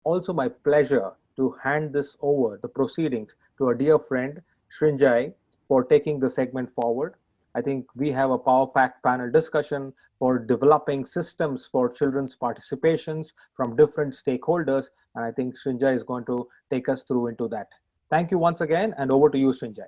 also my pleasure to hand this over the proceedings to our dear friend Srinjay for taking the segment forward. I think we have a power packed panel discussion for developing systems for children's participations from different stakeholders, and I think Srinjay is going to take us through into that. Thank you once again, and over to you, Srinjay.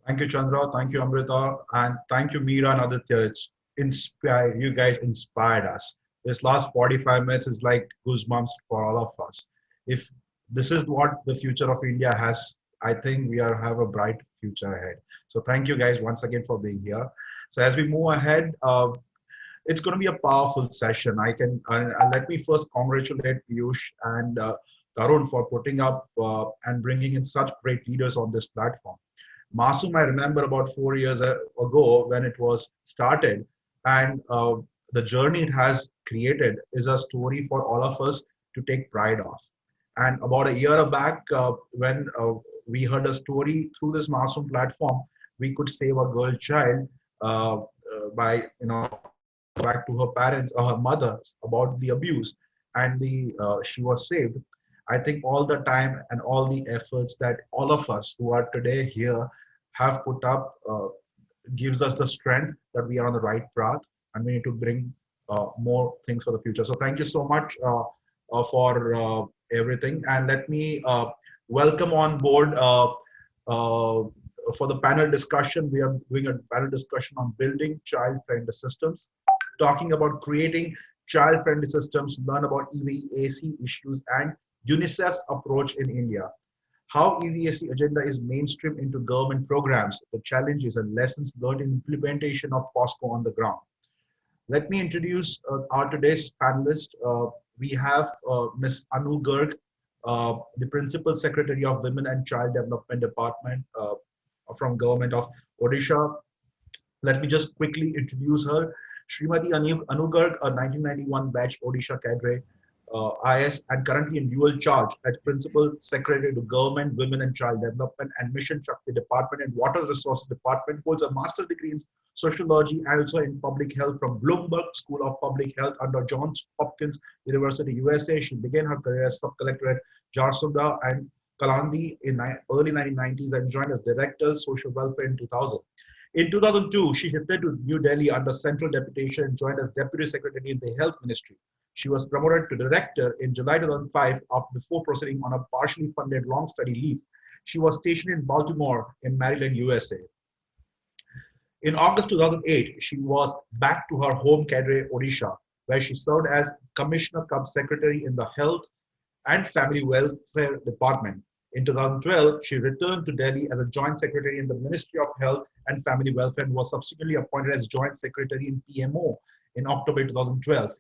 Thank you, Chandra. Thank you, Amrita. And thank you, Meera and Aditya. It's inspired. You guys inspired us. This last 45 minutes is like goosebumps for all of us. If this is what the future of India has, I think have a bright future ahead. So thank you guys once again for being here. So as we move ahead, it's going to be a powerful session. Let me first congratulate Piyush and Tarun for putting up and bringing in such great leaders on this platform. Masoom, I remember about 4 years ago when it was started, and the journey it has created is a story for all of us to take pride of. And about a year back, when we heard a story through this Masoom platform, we could save a girl child by back to her parents or her mother about the abuse, and she was saved. I think all the time and all the efforts that all of us who are today here have put up gives us the strength that we are on the right path, and we need to bring more things for the future. So thank you so much for everything, and let me welcome on board for the panel discussion. We are doing a panel discussion on building child-friendly systems, talking about creating child-friendly systems, learn about EVAC issues and UNICEF's approach in India, how EVAC agenda is mainstream into government programs, the challenges and lessons learned in implementation of POSCO on the ground. Let me introduce our today's panelists. We have Ms. Anu Garg, the Principal Secretary of Women and Child Development Department from Government of Odisha. Let me just quickly introduce her. Srimati Anu Garg, a 1991 batch Odisha cadre, IS, and currently in dual charge as Principal Secretary to Government, Women and Child Development and Mission Shakti Department and Water Resources Department, holds a master's degree in sociology and also in public health from Bloomberg School of Public Health under Johns Hopkins University, USA. She began her career as sub-collector at Jharsuguda and Kalandi in early 1990s and joined as Director Social Welfare in 2000. In 2002, she shifted to New Delhi under Central Deputation and joined as Deputy Secretary in the Health Ministry. She was promoted to Director in July 2005 before proceeding on a partially funded long study leave. She was stationed in Baltimore in Maryland, USA. In August 2008, she was back to her home cadre, Odisha, where she served as Commissioner Cum Secretary in the Health and Family Welfare Department. In 2012, she returned to Delhi as a Joint Secretary in the Ministry of Health and Family Welfare and was subsequently appointed as Joint Secretary in PMO in October 2012.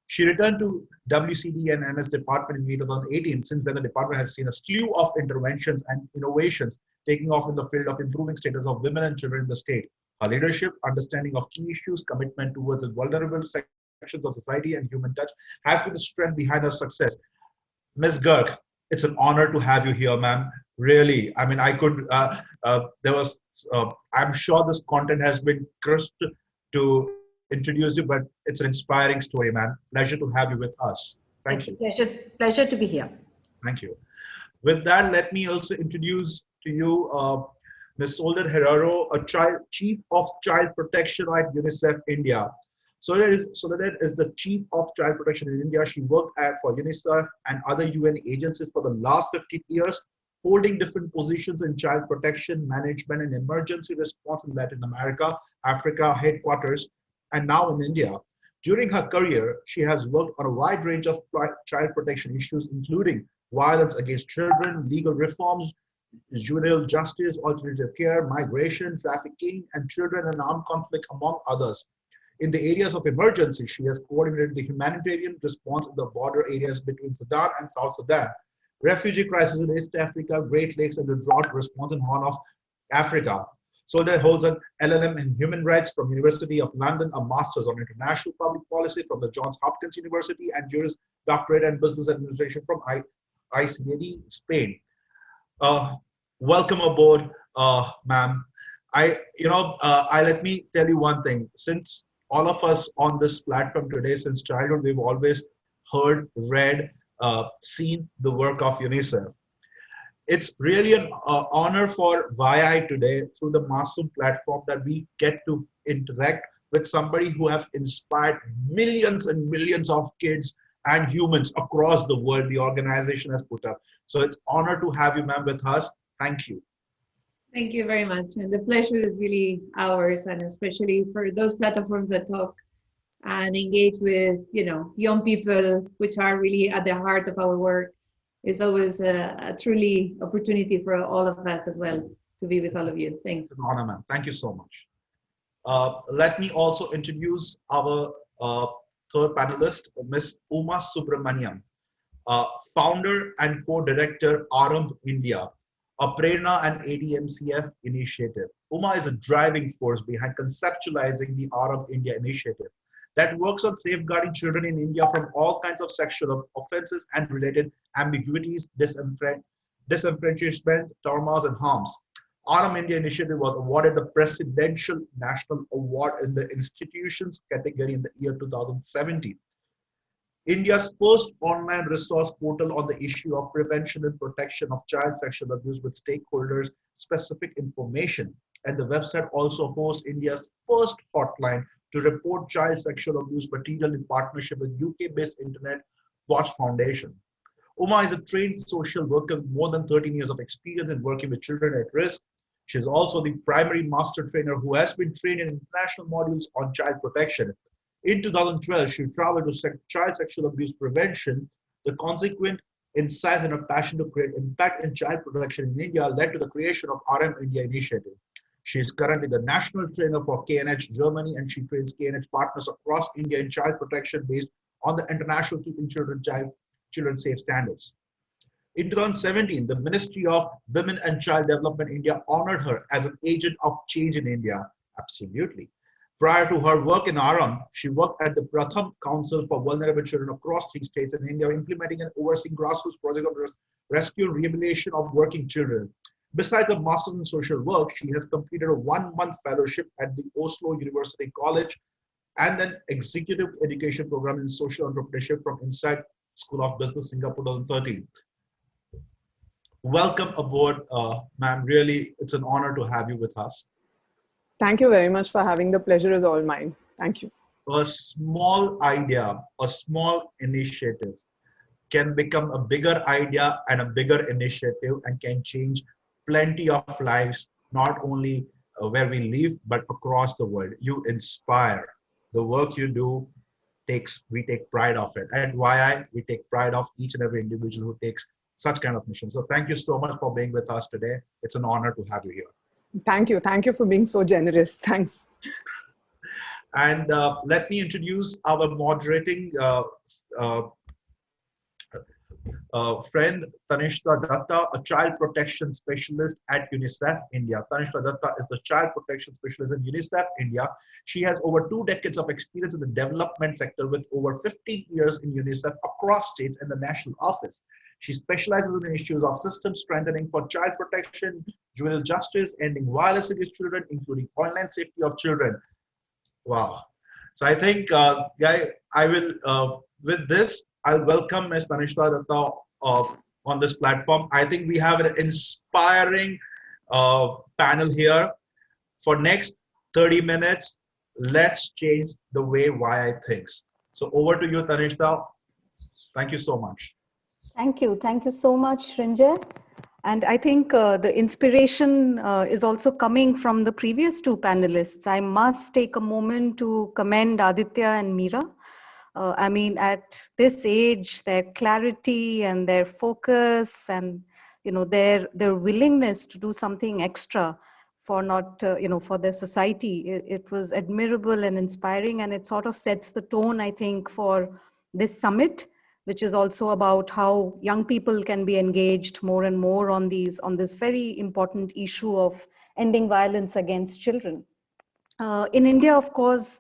She returned to WCD and MS Department in May 2018. Since then, the department has seen a slew of interventions and innovations taking off in the field of improving status of women and children in the state. Her leadership, understanding of key issues, commitment towards the vulnerable sections of society and human touch has been the strength behind her success. Ms. Garg, it's an honor to have you here, ma'am. Really, I mean, I'm sure this content has been crushed to introduce you, but it's an inspiring story, man. Pleasure to have you with us. Thank you. Pleasure to be here. Thank you. With that, let me also introduce to you Ms. Soledad Herrero, a Chief of Child Protection at UNICEF India. Soledad is the Chief of Child Protection in India. She worked for UNICEF and other UN agencies for the last 15 years, holding different positions in child protection, management, and emergency response in Latin America, Africa headquarters, and now in India. During her career, she has worked on a wide range of child protection issues, including violence against children, legal reforms, juvenile justice, alternative care, migration, trafficking, and children and armed conflict, among others. In the areas of emergency, she has coordinated the humanitarian response in the border areas between Sudan and South Sudan, refugee crisis in East Africa, Great Lakes, and the drought response in Horn of Africa. Soledad holds an LLM in Human Rights from University of London, a Master's on International Public Policy from the Johns Hopkins University, and Juris Doctorate in Business Administration from ICAD, Spain. Welcome aboard, ma'am. Let me tell you one thing. Since all of us on this platform today, since childhood, we've always heard, read seen the work of UNICEF. It's really an honor for YI today through the Masoom platform that we get to interact with somebody who has inspired millions and millions of kids and humans across the world the organization has put up. So it's honor to have you, ma'am, with us. Thank you. Thank you very much. And the pleasure is really ours, and especially for those platforms that talk and engage with, young people, which are really at the heart of our work. It's always a truly opportunity for all of us as well to be with all of you. Thanks. It's an honor, ma'am. Thank you so much. Let me also introduce our third panelist, Ms. Uma Subramaniam, founder and co-director, Aarambh India, a Prerna and ADMCF initiative. Uma is a driving force behind conceptualizing the Aarambh India initiative that works on safeguarding children in India from all kinds of sexual offenses and related ambiguities, disenfranchisement, turmoils, and harms. Aarambh India initiative was awarded the Presidential National Award in the institutions category in the year 2017. India's first online resource portal on the issue of prevention and protection of child sexual abuse with stakeholders specific information. And the website also hosts India's first hotline to report child sexual abuse material in partnership with UK-based Internet Watch Foundation. Uma is a trained social worker with more than 13 years of experience in working with children at risk. She is also the primary master trainer who has been trained in international modules on child protection. In 2012, she traveled to child sexual abuse prevention. The consequent insights and her passion to create impact in child protection in India led to the creation of Aarambh India initiative. She is currently the national trainer for KNH Germany, and she trains KNH partners across India in child protection based on the International Keeping Children Safe standards. In 2017, the Ministry of Women and Child Development India honored her as an agent of change in India. Absolutely. Prior to her work in Aarambh, she worked at the Pratham Council for Vulnerable Children across 3 states in India, implementing and overseeing grassroots projects of rescue and rehabilitation of working children. Besides a master's in social work, she has completed a 1-month fellowship at the Oslo University College and an executive education program in social entrepreneurship from Inside School of Business, Singapore 2013. Welcome aboard, ma'am. Really, it's an honor to have you with us. Thank you very much for having. The pleasure is all mine. Thank you. A small idea, a small initiative can become a bigger idea and a bigger initiative and can change plenty of lives, not only where we live, but across the world. You inspire. The work you do we take pride of it. At YI, we take pride of each and every individual who takes such kind of mission. So thank you so much for being with us today. It's an honor to have you here. Thank you. Thank you for being so generous. Thanks. And let me introduce our moderating friend, Tanishta Datta, a child protection specialist at UNICEF India. Tanishta Datta is the child protection specialist in UNICEF India. She has over 2 decades of experience in the development sector with over 15 years in UNICEF across states and the national office. She specializes in issues of system strengthening for child protection, juvenile justice, ending violence against children, including online safety of children. Wow. So I think, I will, with this, I'll welcome Ms. Tanishta Datta on this platform. I think we have an inspiring panel here. For next 30 minutes, let's change the way YI thinks. So over to you, Tanishta. Thank you so much. Thank you. Thank you so much, Srinjay. And I think the inspiration is also coming from the previous 2 panelists. I must take a moment to commend Aditya and Meera. I mean, at this age, their clarity and their focus and, their willingness to do something extra for for their society, it was admirable and inspiring. And it sort of sets the tone, I think, for this summit, which is also about how young people can be engaged more and more on this very important issue of ending violence against children. In India, of course,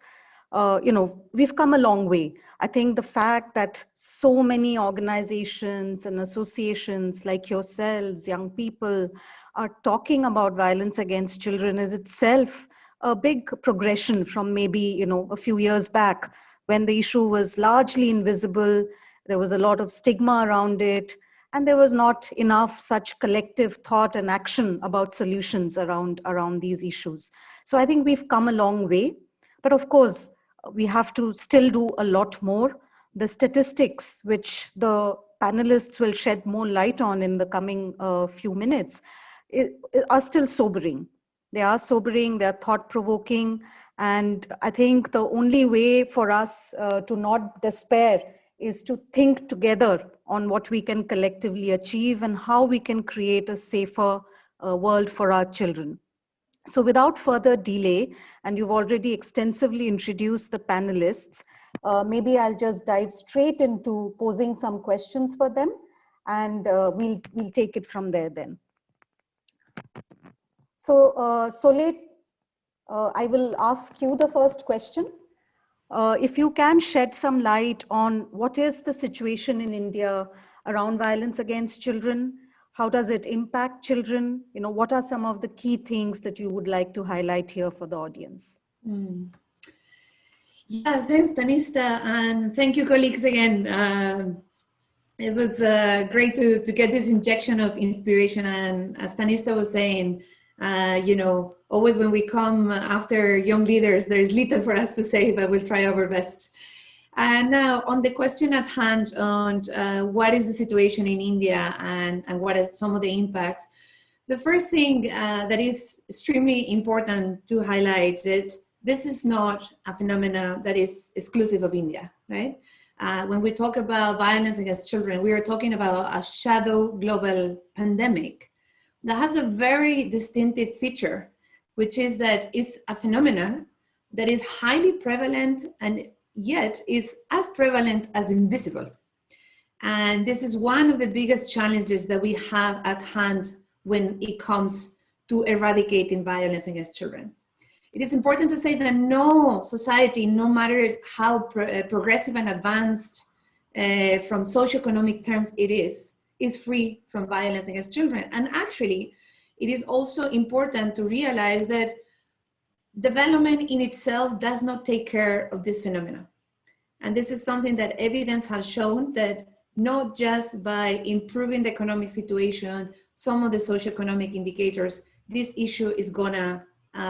we've come a long way. I think the fact that so many organizations and associations like yourselves, young people, are talking about violence against children is itself a big progression from maybe, a few years back when the issue was largely invisible There was a lot of stigma around it, and there was not enough such collective thought and action about solutions around these issues. So I think we've come a long way, but of course, we have to still do a lot more. The statistics, which the panelists will shed more light on in the coming few minutes, are still sobering. They are sobering, they are thought provoking. And I think the only way for us to not despair is to think together on what we can collectively achieve and how we can create a safer world for our children. So without further delay, and you've already extensively introduced the panelists, maybe I'll just dive straight into posing some questions for them, and we'll take it from there then. So Soleil, I will ask you the first question. If you can shed some light on what is the situation in India around violence against children, how does it impact children? You know, what are some of the key things that you would like to highlight here for the audience? Yeah, thanks, Tanista, and thank you, colleagues, again. It was great to get this injection of inspiration, and as Tanista was saying, you know, always when we come after young leaders, there's little for us to say, but we'll try our best. And now on the question at hand on what is the situation in India and what are some of the impacts, the first thing that is extremely important to highlight that this is not a phenomenon that is exclusive of India, right? When we talk about violence against children, we are talking about a shadow global pandemic that has a very distinctive feature, which is that it's a phenomenon that is highly prevalent and yet is as prevalent as invisible. And this is one of the biggest challenges that we have at hand when it comes to eradicating violence against children. It is important to say that no society, no matter how progressive and advanced from socioeconomic terms it is free from violence against children. And actually, it is also important to realize that development in itself does not take care of this phenomenon. And this is something that evidence has shown that not just by improving the economic situation, some of the socioeconomic indicators, this issue is gonna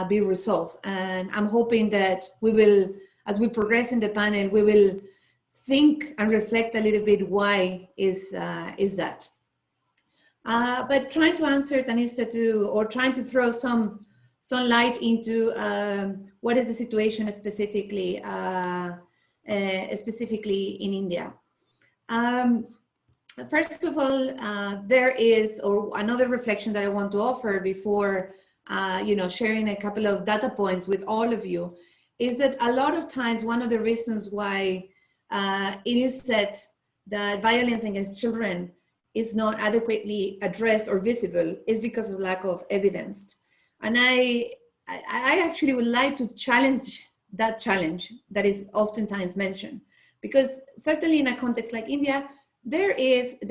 be resolved. And I'm hoping that we will, as we progress in the panel, we will think and reflect a little bit why is that. But trying to answer Tanista too, or trying to throw some light into what is the situation specifically in India. First of all, there is, or another reflection that I want to offer before you know, sharing a couple of data points with all of you, is that a lot of times one of the reasons why it is said that violence against children is not adequately addressed or visible is because of lack of evidence. And I actually would like to challenge that is oftentimes mentioned, because certainly in a context like India, there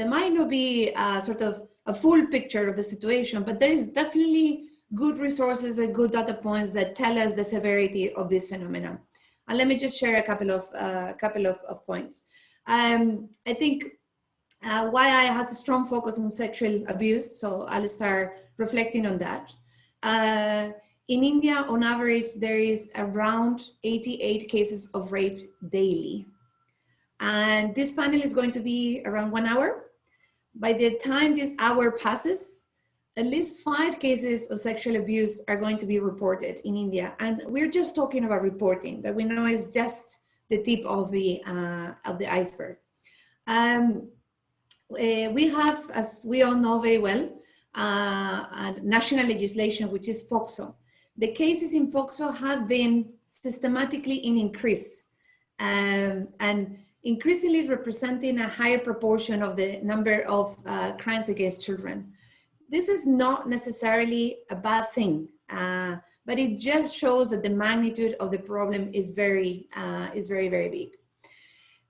might not be sort of a full picture of the situation, but there is definitely good resources and good data points that tell us the severity of this phenomenon. And let me just share a couple of points. I think YI has a strong focus on sexual abuse, so I'll start reflecting on that. In India, on average, there is around 88 cases of rape daily. And this panel is going to be around 1 hour. By the time this hour passes, at least 5 cases of sexual abuse are going to be reported in India. And we're just talking about reporting, that we know is just the tip of the iceberg. We have, as we all know very well, a national legislation, which is POCSO. The cases in POCSO have been systematically in increase, and increasingly representing a higher proportion of the number of crimes against children. This is not necessarily a bad thing, but it just shows that the magnitude of the problem is very, very big.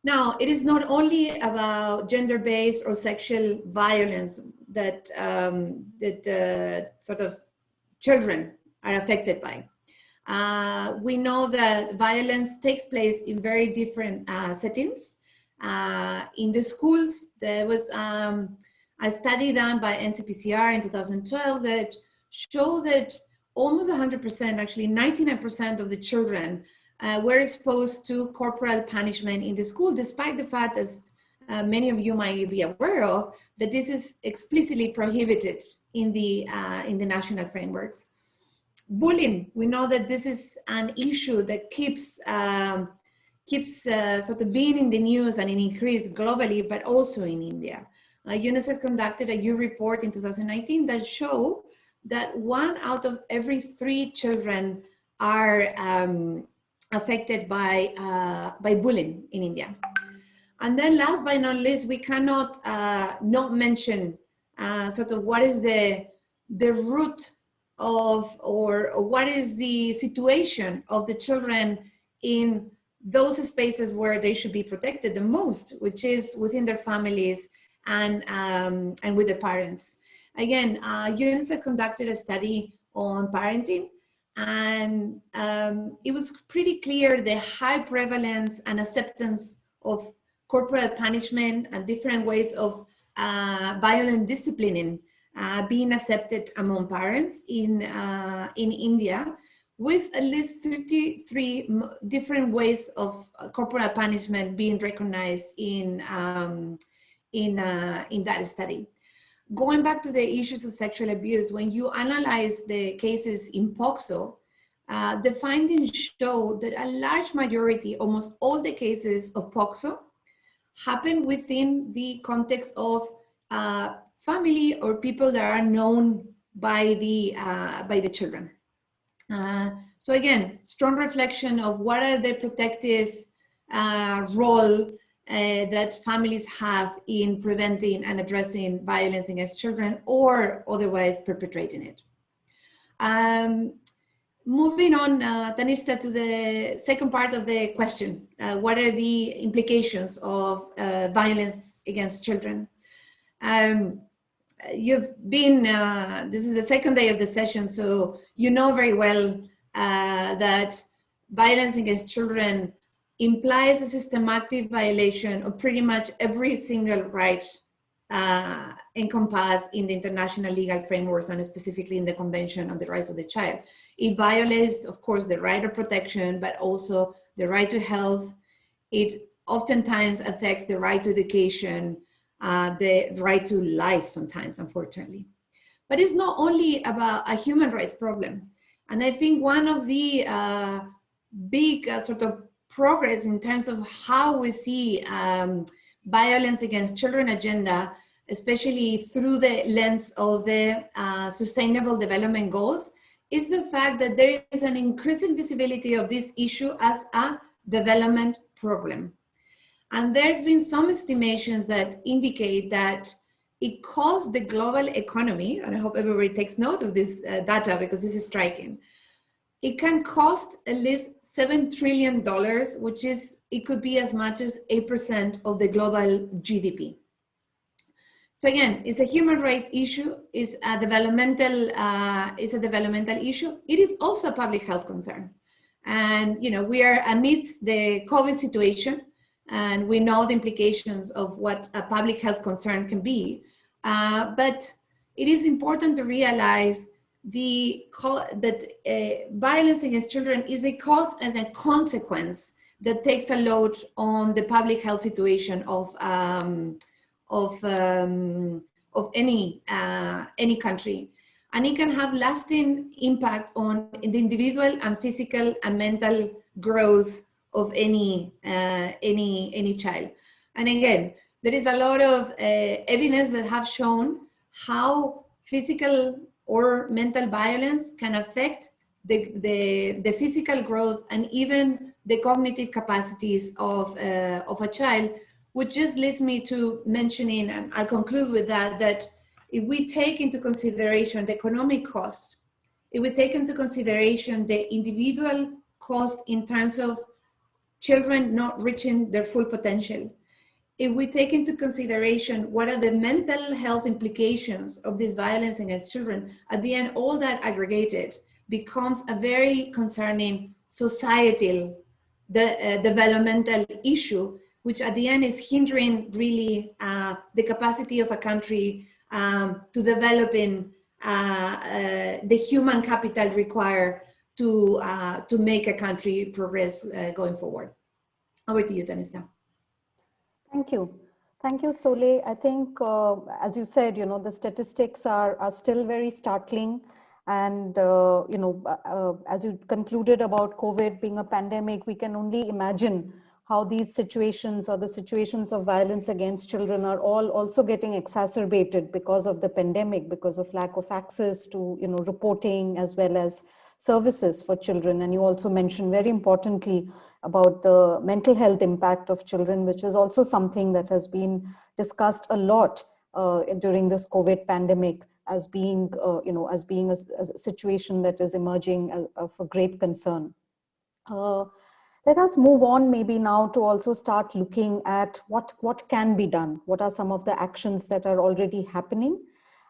Now, it is not only about gender-based or sexual violence that sort of children are affected by. We know that violence takes place in very different settings. In the schools, there was a study done by NCPCR in 2012 that showed that almost 100%, actually 99% of the children were exposed to corporal punishment in the school, despite the fact, as many of you might be aware of, that this is explicitly prohibited in the national frameworks. Bullying, we know that this is an issue that keeps sort of being in the news and in increase globally, but also in India. UNICEF conducted a U report in 2019 that showed that 1 out of every 3 children are affected by bullying in India. And then last but not least, we cannot not mention sort of what is the root of, or what is the situation of the children in those spaces where they should be protected the most, which is within their families and with the parents. Again, UNICEF conducted a study on parenting, and it was pretty clear the high prevalence and acceptance of corporal punishment and different ways of violent disciplining being accepted among parents in India, with at least 33 different ways of corporal punishment being recognized in that study. Going back to the issues of sexual abuse, when you analyze the cases in POCSO, the findings show that a large majority, almost all the cases of POCSO, happen within the context of family or people that are known by the children. So again, strong reflection of what are the protective role that families have in preventing and addressing violence against children or otherwise perpetrating it. Moving on, Tanista, to the second part of the question. What are the implications of violence against children? You've been, this is the second day of the session, so you know very well that violence against children implies a systematic violation of pretty much every single right encompassed in the international legal frameworks, and specifically in the Convention on the Rights of the Child. It violates, of course, the right of protection, but also the right to health. It oftentimes affects the right to education, the right to life sometimes, unfortunately. But it's not only about a human rights problem. And I think one of the big sort of progress in terms of how we see violence against children agenda, especially through the lens of the Sustainable Development Goals, is the fact that there is an increasing visibility of this issue as a development problem. And there's been some estimations that indicate that it costs the global economy, and I hope everybody takes note of this data because this is striking. It can cost at least $7 trillion, which is, it could be as much as 8% of the global GDP. So again, it's a human rights issue, it's a developmental issue. It is also a public health concern. And, you know, we are amidst the COVID situation, and we know the implications of what a public health concern can be. But it is important to realize that violence against children is a cause and a consequence that takes a load on the public health situation of any country, and it can have lasting impact on the individual and physical and mental growth of any child. And again, there is a lot of evidence that have shown how physical or mental violence can affect the physical growth and even the cognitive capacities of a child, which just leads me to mentioning, and I'll conclude with that, that if we take into consideration the economic cost, if we take into consideration the individual cost in terms of children not reaching their full potential, if we take into consideration what are the mental health implications of this violence against children, at the end, all that aggregated becomes a very concerning societal developmental issue which at the end is hindering really the capacity of a country to develop in the human capital required to make a country progress going forward. Over to you, Tanista. Thank you. Thank you, Sole. I think, as you said, the statistics are still very startling. And, as you concluded about COVID being a pandemic, we can only imagine how these situations or the situations of violence against children are all also getting exacerbated because of the pandemic, because of lack of access to, reporting as well as services for children. And you also mentioned very importantly about the mental health impact of children, which is also something that has been discussed a lot during this COVID pandemic as being, a situation that is emerging of a great concern. Let us move on maybe now to also start looking at what can be done. What are some of the actions that are already happening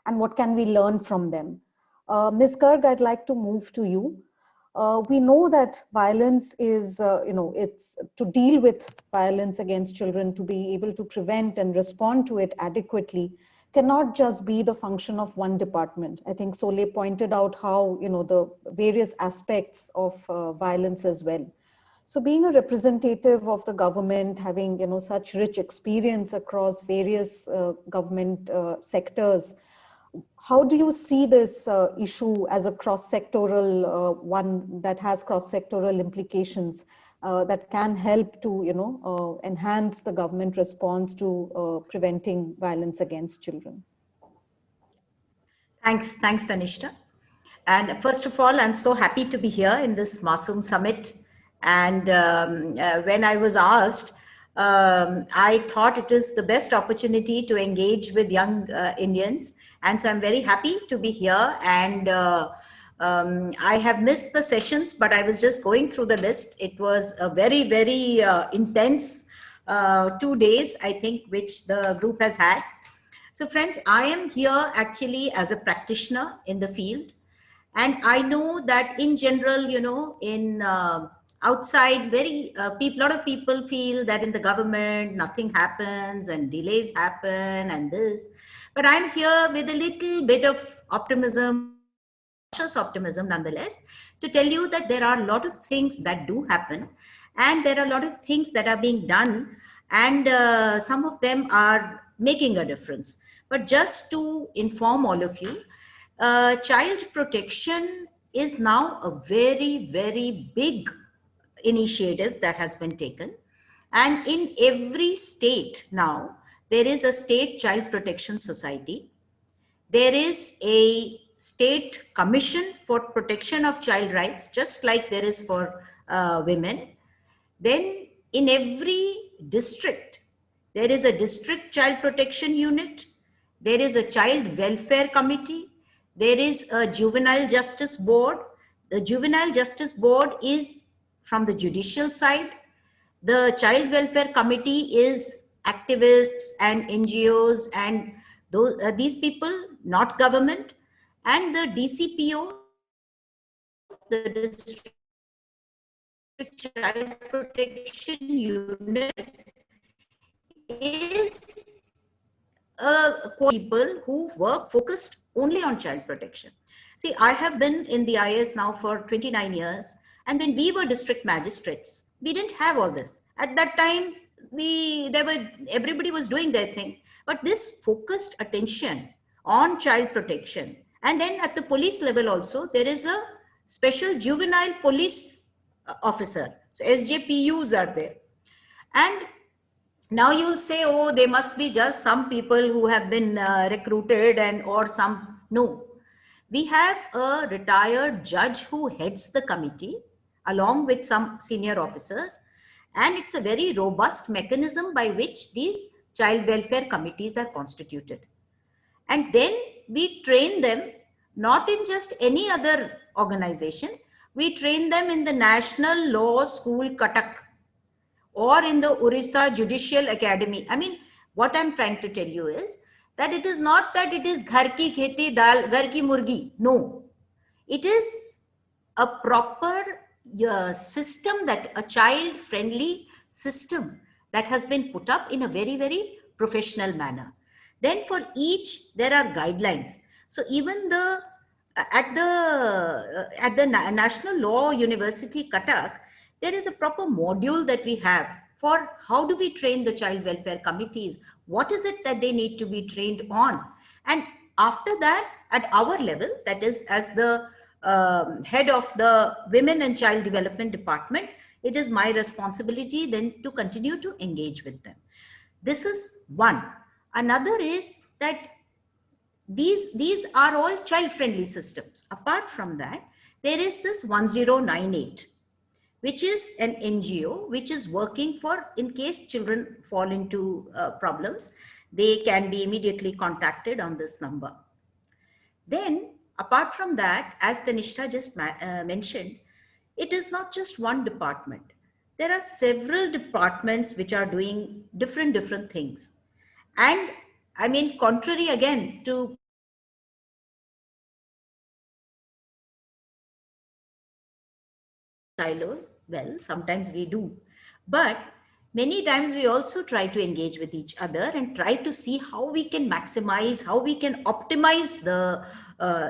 and what can we learn from them? Ms. Garg, I'd like to move to you. We know that violence is, it's to deal with violence against children, to be able to prevent and respond to it adequately, cannot just be the function of one department. I think Sole pointed out how, the various aspects of violence as well. So being a representative of the government, having, such rich experience across various government sectors, how do you see this issue as a cross-sectoral one that has cross-sectoral implications that can help to, enhance the government response to preventing violence against children? Thanks, Tanishta. And first of all, I'm so happy to be here in this Masoom Summit. And when I was asked, I thought it was the best opportunity to engage with young Indians. And so I'm very happy to be here. And I have missed the sessions, but I was just going through the list. It was a very, very intense 2 days, I think, which the group has had. So friends, I am here actually as a practitioner in the field. And I know that in general, in outside, lot of people feel that in the government, nothing happens and delays happen and this. But I'm here with a little bit of optimism, cautious optimism nonetheless, to tell you that there are a lot of things that do happen and there are a lot of things that are being done and some of them are making a difference. But just to inform all of you, child protection is now a very, very big initiative that has been taken. And in every state now, there is a state child protection society. There is a state commission for protection of child rights, just like there is for women. Then in every district, there is a district child protection unit. There is a child welfare committee. There is a juvenile justice board. The juvenile justice board is from the judicial side. The child welfare committee is activists and NGOs and these people, not government. And the DCPO, the District Child Protection Unit, is people who work focused only on child protection. See, I have been in the IS now for 29 years. And when we were district magistrates, we didn't have all this. At that time, everybody was doing their thing. But this focused attention on child protection. And then at the police level also, there is a special juvenile police officer. So SJPUs are there. And now you'll say, oh, they must be just some people who have been recruited or some. No, we have a retired judge who heads the committee along with some senior officers. And it's a very robust mechanism by which these child welfare committees are constituted. And then we train them not in just any other organization. We train them in the National Law School, Cuttack, or in the Orissa Judicial Academy. I mean, what I'm trying to tell you is that it is not that it is ghar ki kheti dal, ghar ki murgi. No, it is a proper system, that a child-friendly system that has been put up in a very, very professional manner. Then for each, there are guidelines. So even at the National Law University, Cuttack, there is a proper module that we have for how do we train the child welfare committees? What is it that they need to be trained on? And after that, at our level, that is as the head of the Women and Child Development Department, it is my responsibility then to continue to engage with them. This is one. Another is that these are all child friendly systems. Apart from that, there is this 1098, which is an NGO which is working for, in case children fall into problems, they can be immediately contacted on this number. Then, apart from that, as Tanishta just mentioned, it is not just one department. There are several departments which are doing different things. And I mean, contrary again to silos, well, sometimes we do. But many times we also try to engage with each other and try to see how we can maximize, how we can optimize the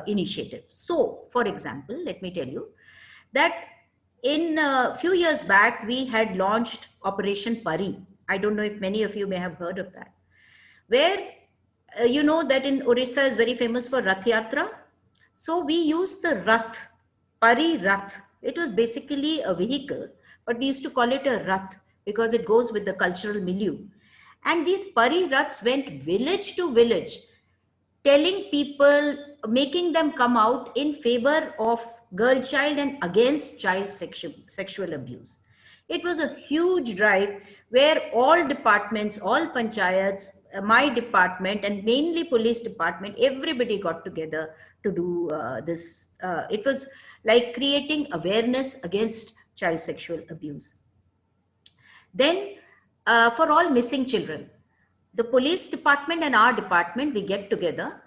initiative. So, for example, let me tell you that in a few years back, we had launched Operation Pari. I don't know if many of you may have heard of that, where you know that in Orissa is very famous for Rath Yatra. So we used the Rath, Pari Rath. It was basically a vehicle, but we used to call it a Rath because it goes with the cultural milieu. And these Pari Raths went village to village, telling people, making them come out in favor of girl child and against child sexual abuse. It was a huge drive where all departments, all panchayats, my department and mainly police department, everybody got together to do this. It was like creating awareness against child sexual abuse. Then for all missing children, the police department and our department, we get together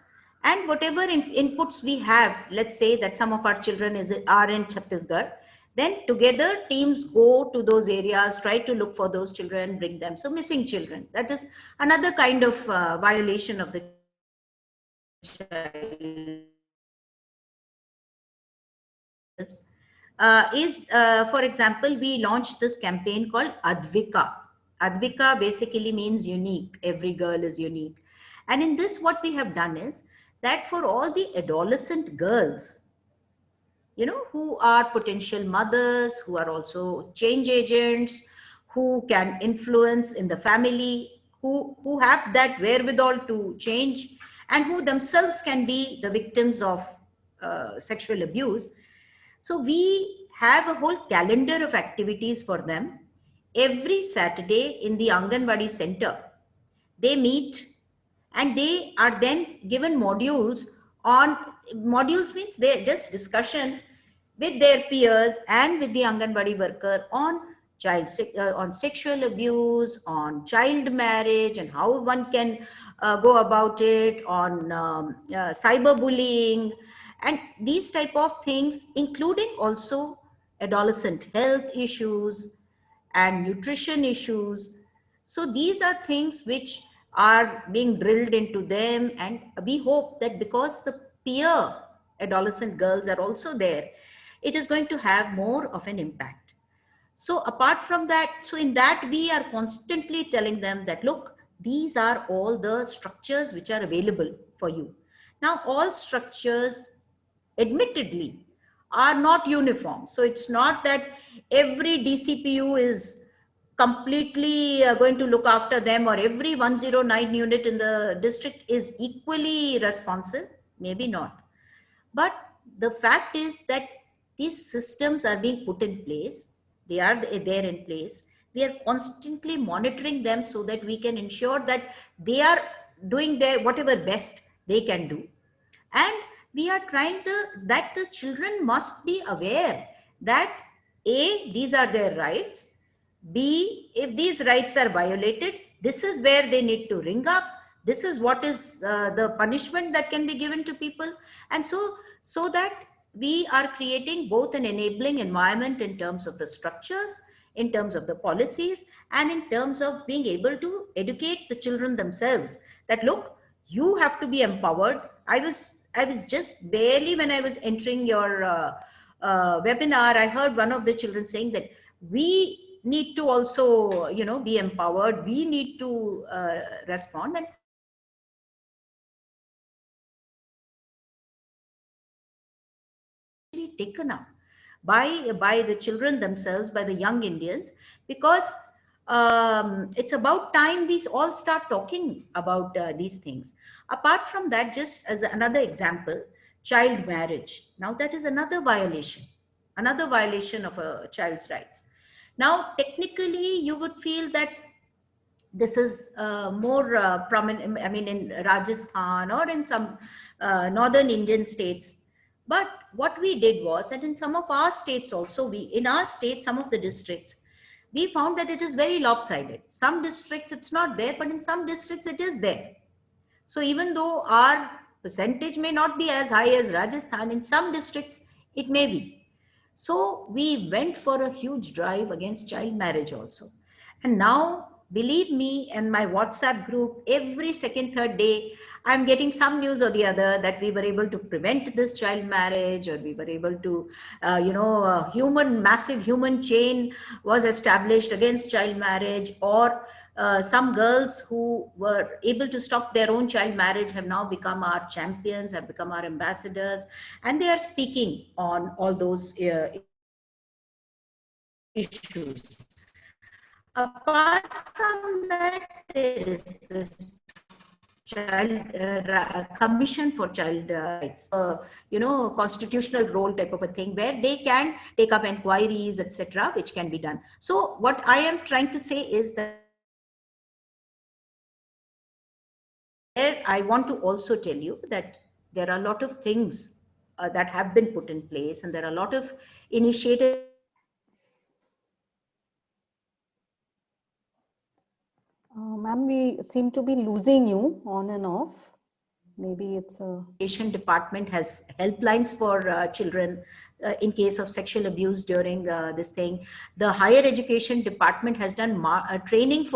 and whatever inputs we have, let's say that some of our children are in Chhattisgarh, then together teams go to those areas, try to look for those children, bring them. So missing children, that is another kind of violation of the child for example, we launched this campaign called Advika. Advika basically means unique. Every girl is unique. And in this, what we have done is that for all the adolescent girls, you know, who are potential mothers, who are also change agents, who can influence in the family, who have that wherewithal to change, and who themselves can be the victims of sexual abuse. So we have a whole calendar of activities for them. Every Saturday in the Anganwadi center, they meet and they are then given modules on, modules means they just discussion with their peers and with the Anganwadi worker on on sexual abuse, on child marriage and how one can go about it, on cyberbullying and these type of things, including also adolescent health issues and nutrition issues. So these are things which are being drilled into them, and we hope that because the peer adolescent girls are also there, it is going to have more of an impact. So apart from that, so in that we are constantly telling them that, look, these are all the structures which are available for you. Now, all structures admittedly are not uniform. So it's not that every DCPU is completely going to look after them, or every 109 unit in the district is equally responsive. Maybe not. But the fact is that these systems are being put in place. They are there in place. We are constantly monitoring them so that we can ensure that they are doing their whatever best they can do. And we are trying that the children must be aware that A, these are their rights. B, if these rights are violated, this is where they need to ring up. This is what is the punishment that can be given to people. And so that we are creating both an enabling environment in terms of the structures, in terms of the policies and in terms of being able to educate the children themselves that look, you have to be empowered. I was just barely, when I was entering your webinar, I heard one of the children saying that we need to also, be empowered, we need to respond. And taken up by the children themselves, by the young Indians, because it's about time we all start talking about these things. Apart from that, just as another example, child marriage. Now that is another violation of a child's rights. Now, technically, you would feel that this is more prominent, I mean, in Rajasthan or in some northern Indian states. But what we did was, and in some of our states also, in our state, some of the districts, we found that it is very lopsided. Some districts it's not there, but in some districts it is there. So even though our percentage may not be as high as Rajasthan, in some districts it may be. So we went for a huge drive against child marriage also. And now, believe me, in my WhatsApp group, every second, third day, I'm getting some news or the other that we were able to prevent this child marriage, or we were able to, a massive human chain was established against child marriage, or some girls who were able to stop their own child marriage have now become our champions, have become our ambassadors, and they are speaking on all those issues. Apart from that, there is this commission for child rights, constitutional role type of a thing, where they can take up inquiries, etc., which can be done. So what I am trying to say is that I want to also tell you that there are a lot of things that have been put in place, and there are a lot of initiatives. Ma'am, we seem to be losing you on and off. Maybe it's a... Education department has helplines for children in case of sexual abuse during this thing. The higher education department has done training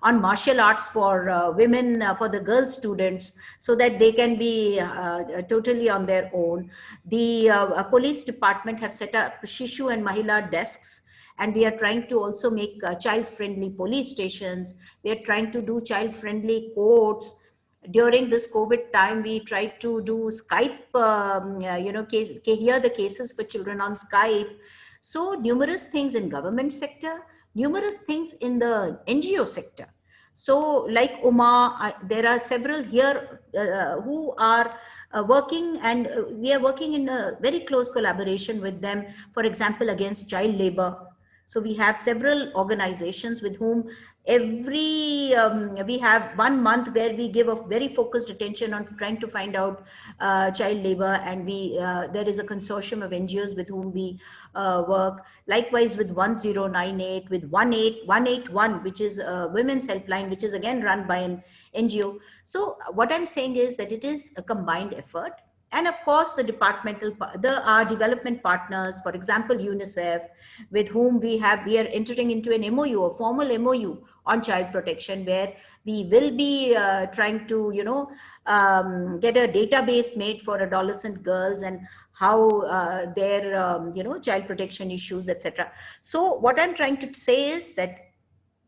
on martial arts for women, for the girl students, so that they can be totally on their own. The police department have set up Shishu and Mahila desks, and we are trying to also make child-friendly police stations. We are trying to do child-friendly courts. During this COVID time, we tried to do Skype, hear the cases for children on Skype. So numerous things in government sector, numerous things in the NGO sector. So like Uma, there are several here who are working, and we are working in a very close collaboration with them, for example, against child labor. So we have several organizations with whom we have 1 month where we give a very focused attention on trying to find out child labor, and there is a consortium of NGOs with whom we work. Likewise with 1098, with 18181, which is a women's helpline, which is again run by an NGO. So what I'm saying is that it is a combined effort. And of course, our development partners, for example, UNICEF, with whom we are entering into an MOU, a formal MOU on child protection, where we will be trying to, get a database made for adolescent girls and how their, child protection issues, etc. So what I'm trying to say is that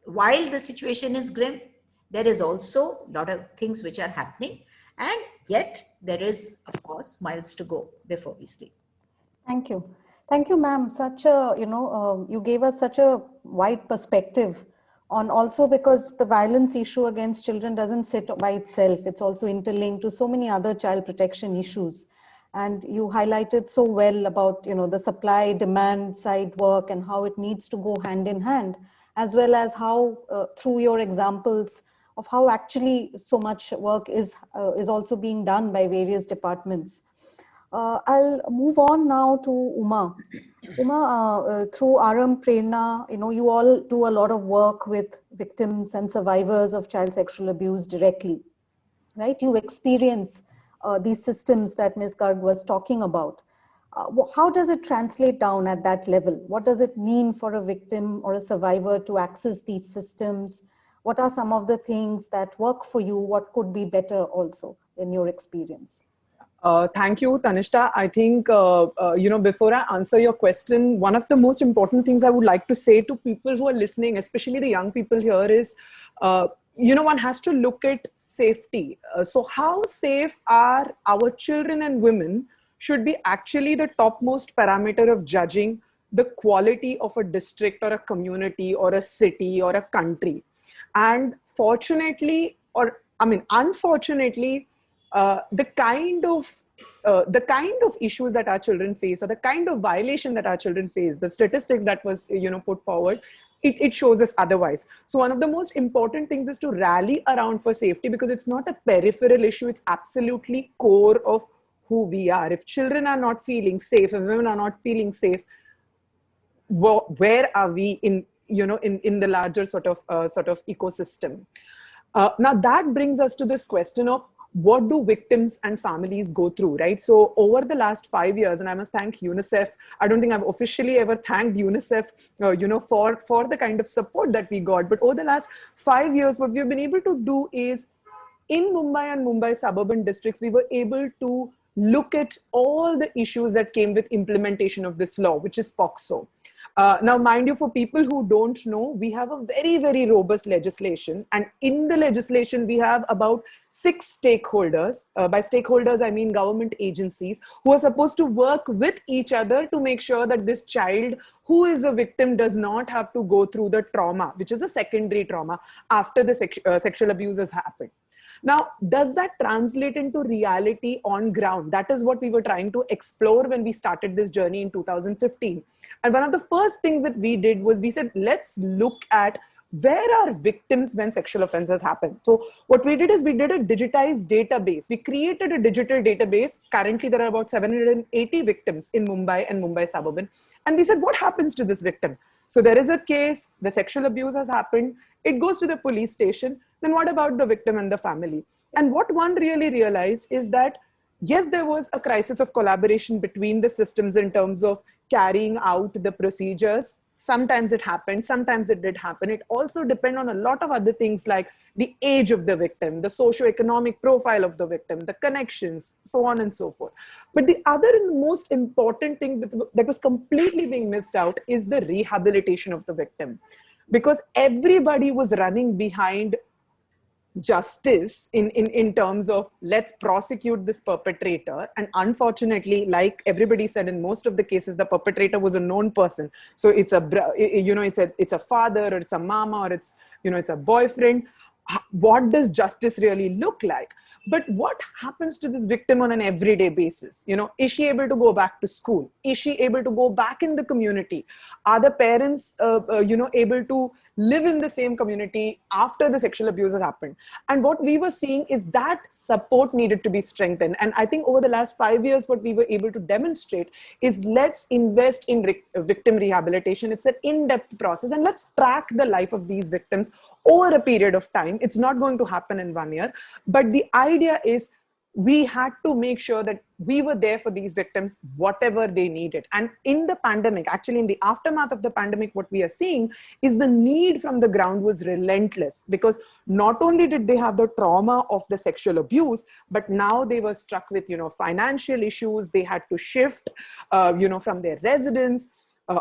while the situation is grim, there is also a lot of things which are happening. And yet there is, of course, miles to go before we sleep. Thank you. Thank you, ma'am. Such a, you gave us such a wide perspective on, also because the violence issue against children doesn't sit by itself. It's also interlinked to so many other child protection issues. And you highlighted so well about, the supply demand side work and how it needs to go hand in hand, as well as how through your examples of how actually so much work is also being done by various departments. I'll move on now to Uma. Uma, through Aarambh Prerna, you all do a lot of work with victims and survivors of child sexual abuse directly, right? You experience these systems that Ms. Garg was talking about. how does it translate down at that level? What does it mean for a victim or a survivor to access these systems? What are some of the things that work for you? What could be better also in your experience? Thank you, Tanishta. I think, before I answer your question, one of the most important things I would like to say to people who are listening, especially the young people here, is, one has to look at safety. So how safe are our children and women should be actually the topmost parameter of judging the quality of a district or a community or a city or a country. And fortunately, unfortunately, the kind of issues that our children face, or the kind of violation that our children face, the statistics that was put forward, it shows us otherwise. So one of the most important things is to rally around for safety, because it's not a peripheral issue, it's absolutely core of who we are. If children are not feeling safe, if women are not feeling safe, where are we in the larger sort of ecosystem? Now that brings us to this question of, what do victims and families go through, right? So over the last 5 years, and I must thank UNICEF. I don't think I've officially ever thanked UNICEF, for the kind of support that we got. But over the last 5 years, what we've been able to do is, in Mumbai and Mumbai suburban districts, we were able to look at all the issues that came with implementation of this law, which is POCSO. Now, mind you, for people who don't know, we have a very, very robust legislation. And in the legislation, we have about 6 stakeholders. By stakeholders, I mean government agencies, who are supposed to work with each other to make sure that this child who is a victim does not have to go through the trauma, which is a secondary trauma, after the sexual abuse has happened. Now, does that translate into reality on ground? That is what we were trying to explore when we started this journey in 2015. And one of the first things that we did was, we said, let's look at where are victims when sexual offenses happen. So what we did is, we did a digitized database. We created a digital database. Currently, there are about 780 victims in Mumbai and Mumbai suburban. And we said, what happens to this victim? So there is a case, the sexual abuse has happened, it goes to the police station. Then what about the victim and the family? And what one really realized is that, yes, there was a crisis of collaboration between the systems in terms of carrying out the procedures. Sometimes it happened, sometimes it did happen. It also depends on a lot of other things, like the age of the victim, the socioeconomic profile of the victim, the connections, so on and so forth. But the other and most important thing that was completely being missed out is the rehabilitation of the victim. Because everybody was running behind justice in terms of, let's prosecute this perpetrator. And unfortunately, like everybody said, in most of the cases, the perpetrator was a known person. So it's a father, or it's a mama, or it's a boyfriend. What does justice really look like? But what happens to this victim on an everyday basis? Is she able to go back to school? Is she able to go back in the community? Are the parents, able to live in the same community after the sexual abuse has happened? And what we were seeing is that support needed to be strengthened. And I think over the last 5 years, what we were able to demonstrate is, let's invest in victim rehabilitation. It's an in-depth process, and let's track the life of these victims over a period of time. It's not going to happen in 1 year. But the idea is, we had to make sure that we were there for these victims, whatever they needed. And in the pandemic, actually in the aftermath of the pandemic, what we are seeing is the need from the ground was relentless, because not only did they have the trauma of the sexual abuse, but now they were struck with, financial issues. They had to shift, from their residence.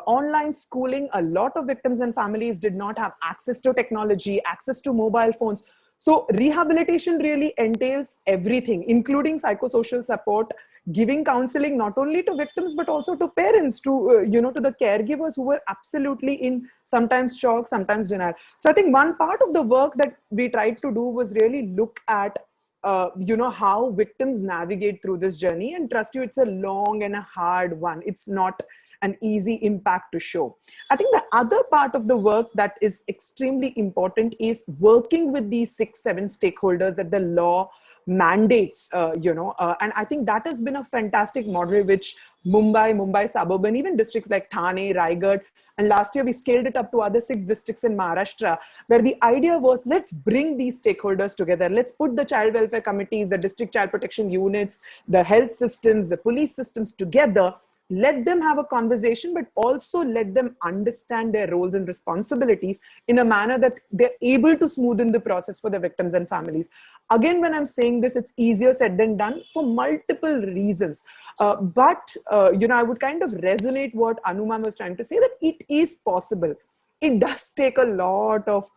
Online schooling, a lot of victims and families did not have access to technology, access to mobile phones. So rehabilitation really entails everything, including psychosocial support, giving counseling not only to victims, but also to parents, to the caregivers who were absolutely in sometimes shock, sometimes denial. So I think one part of the work that we tried to do was really look at how victims navigate through this journey. And trust you, it's a long and a hard one. It's not an easy impact to show. I think the other part of the work that is extremely important is working with these 6-7 stakeholders that the law mandates, and I think that has been a fantastic model, which Mumbai suburban, even districts like Thane, Raigad, and last year we scaled it up to other 6 districts in Maharashtra, where the idea was, let's bring these stakeholders together. Let's put the child welfare committees, the district child protection units, the health systems, the police systems together let them have a conversation, but also let them understand their roles and responsibilities in a manner that they're able to smoothen the process for the victims and families. Again, when I'm saying this, it's easier said than done for multiple reasons. But I would kind of resonate what Anuma was trying to say, that it is possible. It does take a lot of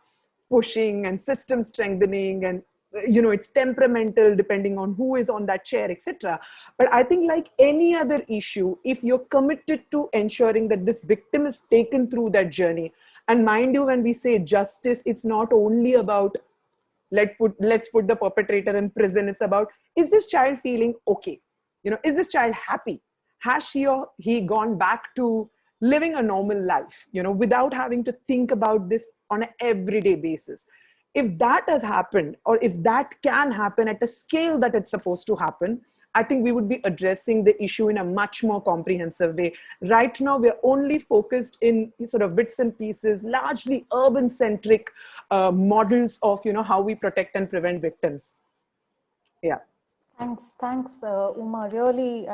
pushing and system strengthening, and it's temperamental depending on who is on that chair, etc. But I think, like any other issue, if you're committed to ensuring that this victim is taken through that journey, and mind you, when we say justice, it's not only about let's put the perpetrator in prison. It's about, is this child feeling okay? Is this child happy? Has she or he gone back to living a normal life, without having to think about this on an everyday basis? If that has happened, or if that can happen at a scale that it's supposed to happen, I think we would be addressing the issue in a much more comprehensive way. Right now, we're only focused in sort of bits and pieces, largely urban-centric models of, how we protect and prevent victims. Yeah. Thanks, Uma. Really,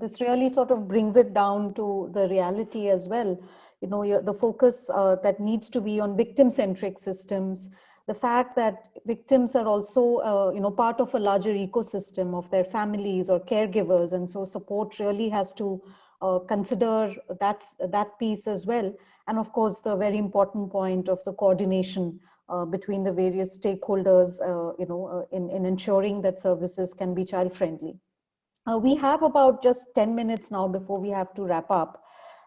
this really sort of brings it down to the reality as well. The focus that needs to be on victim-centric systems, the fact that victims are also, part of a larger ecosystem of their families or caregivers, and so support really has to consider that piece as well. And of course, the very important point of the coordination between the various stakeholders, in ensuring that services can be child friendly. We have about just 10 minutes now before we have to wrap up.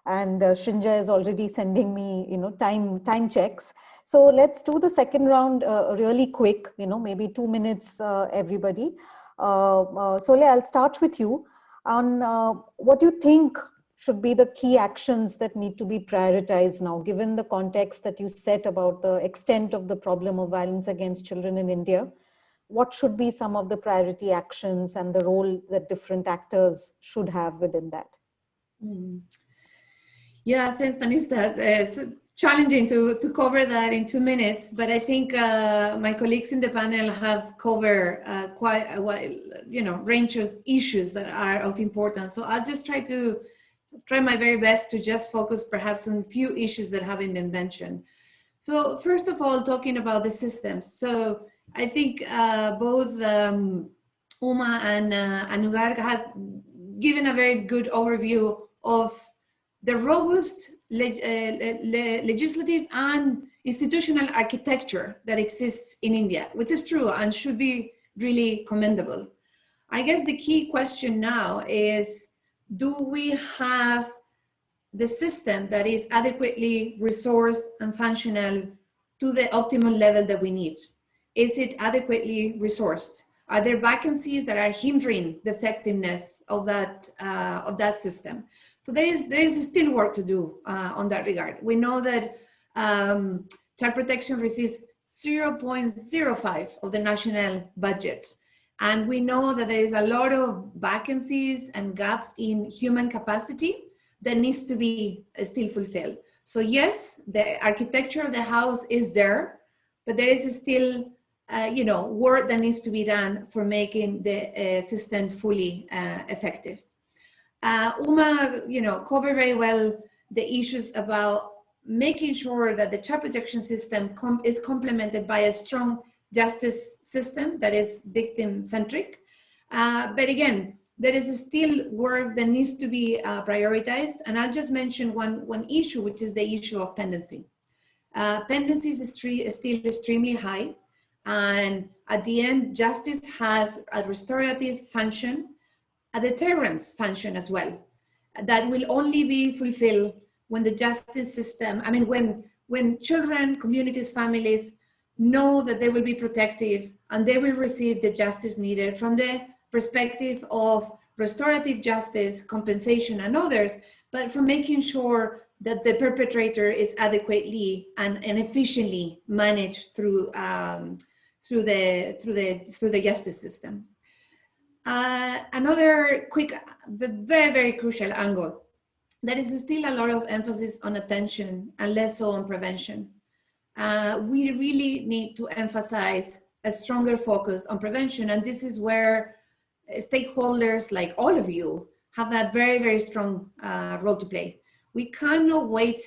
And Srinja is already sending me, time checks. So let's do the second round really quick, maybe 2 minutes, everybody. Sole, I'll start with you on what do you think should be the key actions that need to be prioritized now, given the context that you set about the extent of the problem of violence against children in India? What should be some of the priority actions and the role that different actors should have within that? Yeah, thanks, Tanista. It's challenging to cover that in 2 minutes, but I think my colleagues in the panel have covered quite a wide, range of issues that are of importance. So I'll just try my very best to just focus perhaps on a few issues that haven't been mentioned. So first of all, talking about the systems. So I think both Uma and Anugarg has given a very good overview of the robust legislative and institutional architecture that exists in India, which is true and should be really commendable. I guess the key question now is, do we have the system that is adequately resourced and functional to the optimal level that we need? Is it adequately resourced? Are there vacancies that are hindering the effectiveness of that system? So there is still work to do on that regard. We know that child protection receives 0.05 of the national budget. And we know that there is a lot of vacancies and gaps in human capacity that needs to be still fulfilled. So yes, the architecture of the house is there, but there is still work that needs to be done for making the system fully effective. Uma, covered very well the issues about making sure that the child protection system is complemented by a strong justice system that is victim-centric. But again, there is still work that needs to be prioritized. And I'll just mention one issue, which is the issue of pendency. Pendency is still extremely high. And at the end, justice has a restorative function, a deterrence function as well, that will only be fulfilled when the justice system, when children, communities, families know that they will be protective and they will receive the justice needed from the perspective of restorative justice, compensation, and others, but from making sure that the perpetrator is adequately and efficiently managed through the justice system. Another quick, very, very crucial angle, there is still a lot of emphasis on attention and less so on prevention. We really need to emphasize a stronger focus on prevention, and this is where stakeholders like all of you have a very, very strong role to play. We cannot wait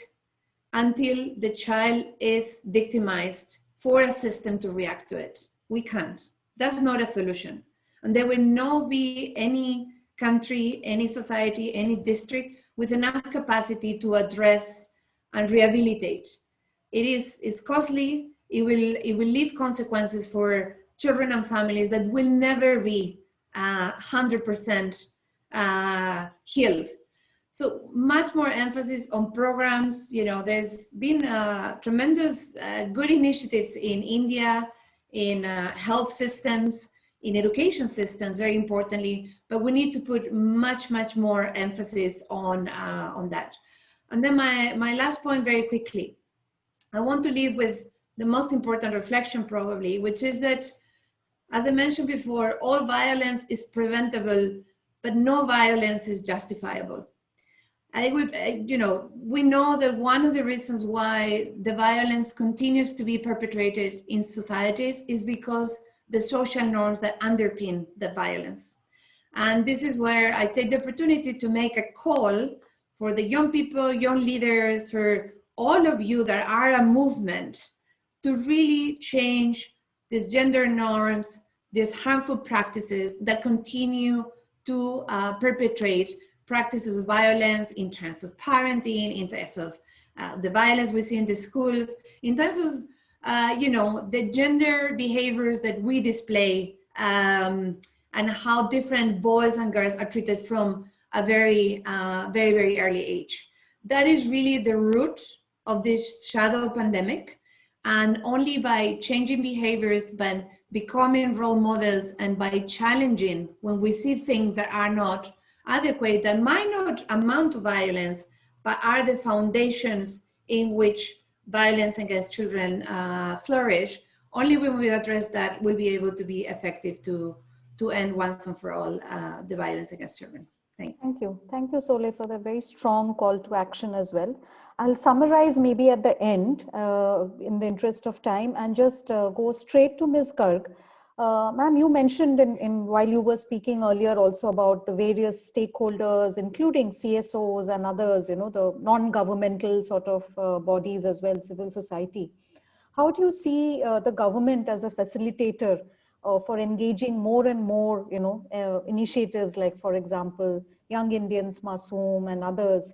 until the child is victimized for a system to react to it. We can't. That's not a solution. And there will not be any country, any society, any district with enough capacity to address and rehabilitate. It's costly. It will leave consequences for children and families that will never be 100% healed. So much more emphasis on programs. There's been tremendous good initiatives in India, in health systems, in education systems, very importantly, but we need to put much, much more emphasis on that. And then my last point very quickly, I want to leave with the most important reflection probably, which is that, as I mentioned before, all violence is preventable, but no violence is justifiable. We know that one of the reasons why the violence continues to be perpetrated in societies is because the social norms that underpin the violence. And this is where I take the opportunity to make a call for the young people, young leaders, for all of you that are a movement to really change these gender norms, these harmful practices that continue to perpetrate practices of violence in terms of parenting, in terms of the violence we see in the schools, in terms of the gender behaviors that we display, and how different boys and girls are treated from a very, very, very early age. That is really the root of this shadow pandemic. And only by changing behaviors, by becoming role models, and by challenging when we see things that are not adequate, that might not amount to violence, but are the foundations in which violence against children flourish. Only when we address that will be able to be effective to end once and for all the violence against children. Thanks. Thank you. Thank you, Sole, for the very strong call to action as well. I'll summarize maybe at the end in the interest of time and just go straight to Ms. Garg. Ma'am, you mentioned in while you were speaking earlier also about the various stakeholders, including CSOs and others, the non-governmental sort of bodies as well, civil society. How do you see the government as a facilitator for engaging more and more, initiatives like, for example, Young Indians, Masoom, and others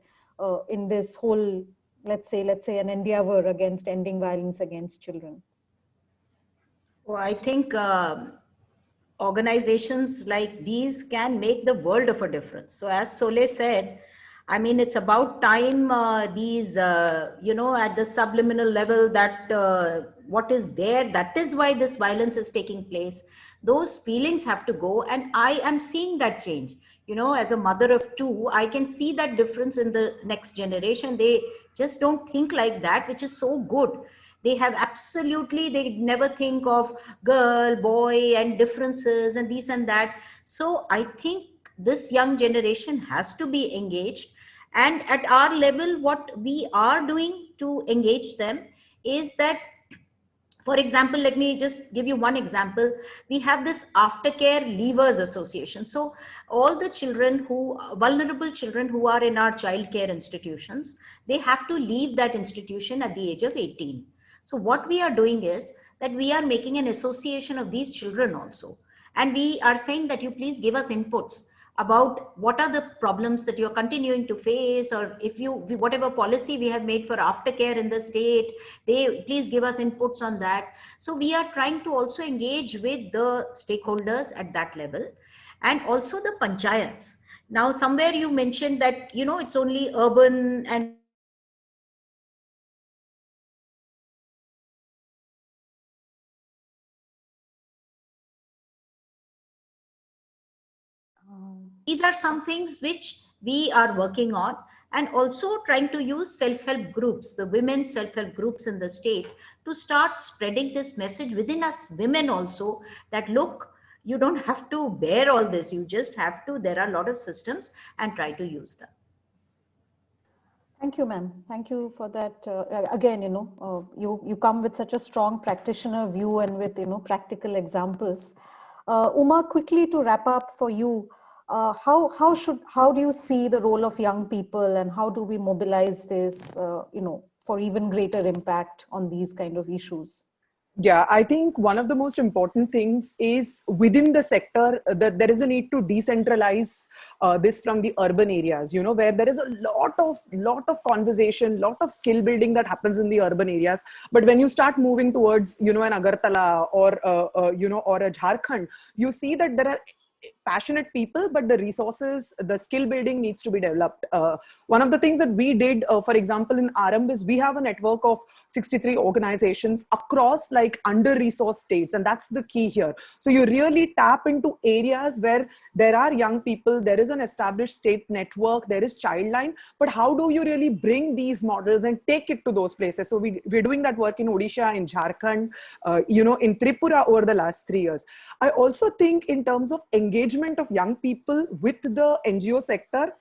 in this whole, let's say, an endeavor against ending violence against children? Well, I think organizations like these can make the world of a difference. So as Sole said, I mean, it's about time these, at the subliminal level that what is there, that is why this violence is taking place. Those feelings have to go. And I am seeing that change. As a mother of two, I can see that difference in the next generation. They just don't think like that, which is so good. They never think of girl, boy, and differences and this and that. So I think this young generation has to be engaged. And at our level, what we are doing to engage them is that, for example, let me just give you one example. We have this aftercare leavers association. So all the vulnerable children who are in our childcare institutions, they have to leave that institution at the age of 18. So what we are doing is that we are making an association of these children also. And we are saying that you please give us inputs about what are the problems that you're continuing to face, or whatever policy we have made for aftercare in the state, they please give us inputs on that. So we are trying to also engage with the stakeholders at that level, and also the panchayats. Now, somewhere you mentioned that, it's only urban and these are some things which we are working on, and also trying to use self-help groups, the women's self-help groups in the state, to start spreading this message within us women also, that look, you don't have to bear all this, you just have to, there are a lot of systems, and try to use them. Thank you, ma'am. Thank you for that. Again, you come with such a strong practitioner view and with, practical examples. Uma, quickly to wrap up for you, how do you see the role of young people, and how do we mobilize this, for even greater impact on these kind of issues? Yeah, I think one of the most important things is within the sector that there is a need to decentralize this from the urban areas, where there is a lot of conversation, lot of skill building that happens in the urban areas. But when you start moving towards, an Agartala or, or a Jharkhand, you see that there are passionate people, but the resources, the skill building needs to be developed. One of the things that we did, for example, in Aarambh is we have a network of 63 organizations across like under-resourced states. And that's the key here. So you really tap into areas where there are young people, there is an established state network, there is childline, but how do you really bring these models and take it to those places? So we're doing that work in Odisha, in Jharkhand, in Tripura over the last 3 years. I also think in terms of engagement of young people with the NGO sector,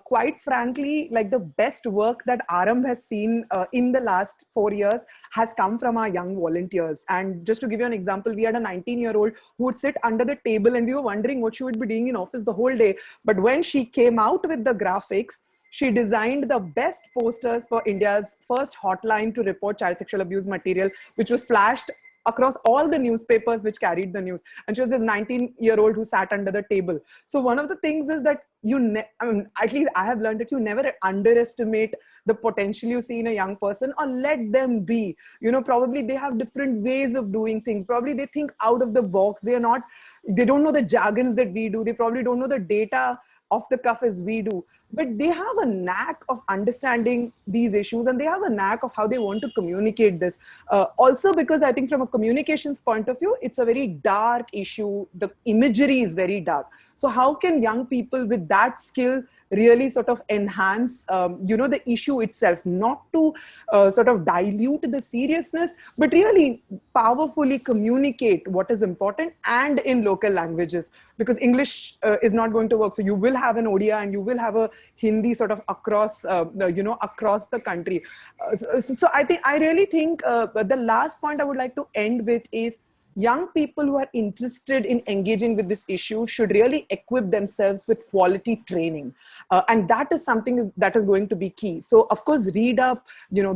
quite frankly, like the best work that Aarambh has seen in the last 4 years has come from our young volunteers. And just to give you an example, we had a 19-year-old who would sit under the table and we were wondering what she would be doing in office the whole day. But when she came out with the graphics, she designed the best posters for India's first hotline to report child sexual abuse material, which was flashed across all the newspapers which carried the news. And she was this 19-year-old who sat under the table. So one of the things is that at least I have learned that you never underestimate the potential you see in a young person, or let them be. Probably they have different ways of doing things. Probably they think out of the box. They don't know the jargons that we do. They probably don't know the data off the cuff as we do, but they have a knack of understanding these issues, and they have a knack of how they want to communicate this. Also, because I think from a communications point of view, it's a very dark issue. The imagery is very dark. So how can young people with that skill really sort of enhance, the issue itself, not to sort of dilute the seriousness, but really powerfully communicate what is important, and in local languages, because English is not going to work. So you will have an Odia and you will have a Hindi sort of across, across the country. So I really think the last point I would like to end with is, young people who are interested in engaging with this issue should really equip themselves with quality training. And that is something that is going to be key. So of course, read up,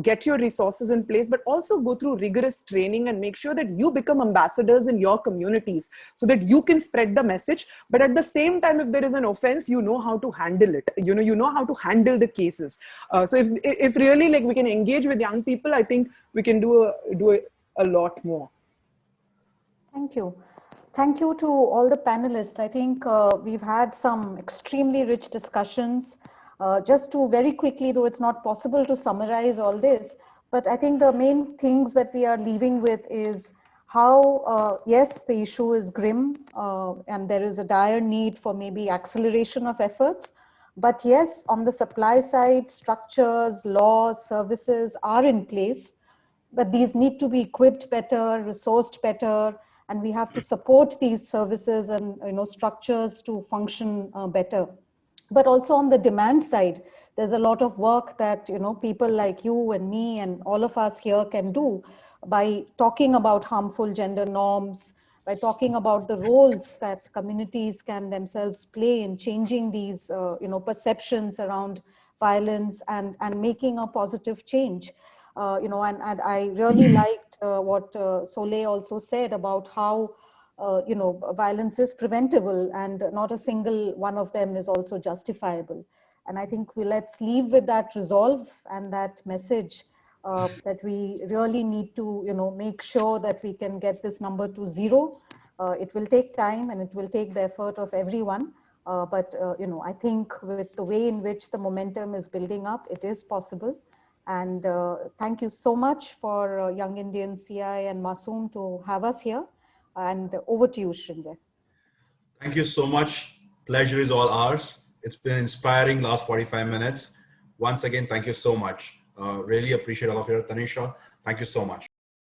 get your resources in place, but also go through rigorous training and make sure that you become ambassadors in your communities so that you can spread the message. But at the same time, if there is an offense, you know how to handle it. You know how to handle the cases. So if really like we can engage with young people, I think we can do a lot more. Thank you. Thank you to all the panelists. I think we've had some extremely rich discussions. Just to very quickly, though it's not possible to summarize all this, but I think the main things that we are leaving with is how, yes, the issue is grim and there is a dire need for maybe acceleration of efforts. But yes, on the supply side, structures, laws, services are in place, but these need to be equipped better, resourced better, and we have to support these services and structures to function better. But also on the demand side, there's a lot of work that people like you and me and all of us here can do by talking about harmful gender norms, by talking about the roles that communities can themselves play in changing these perceptions around violence and making a positive change. And I really liked what Soleil also said about how violence is preventable and not a single one of them is also justifiable. And I think let's leave with that resolve and that message that we really need to make sure that we can get this number to 0. It will take time and it will take the effort of everyone. But I think with the way in which the momentum is building up, it is possible. And thank you so much for Young Indian CI and Masoom to have us here. And over to you, Srinjay. Thank you so much. Pleasure is all ours. It's been inspiring last 45 minutes. Once again, thank you so much. Really appreciate all of your Tanisha. Thank you so much.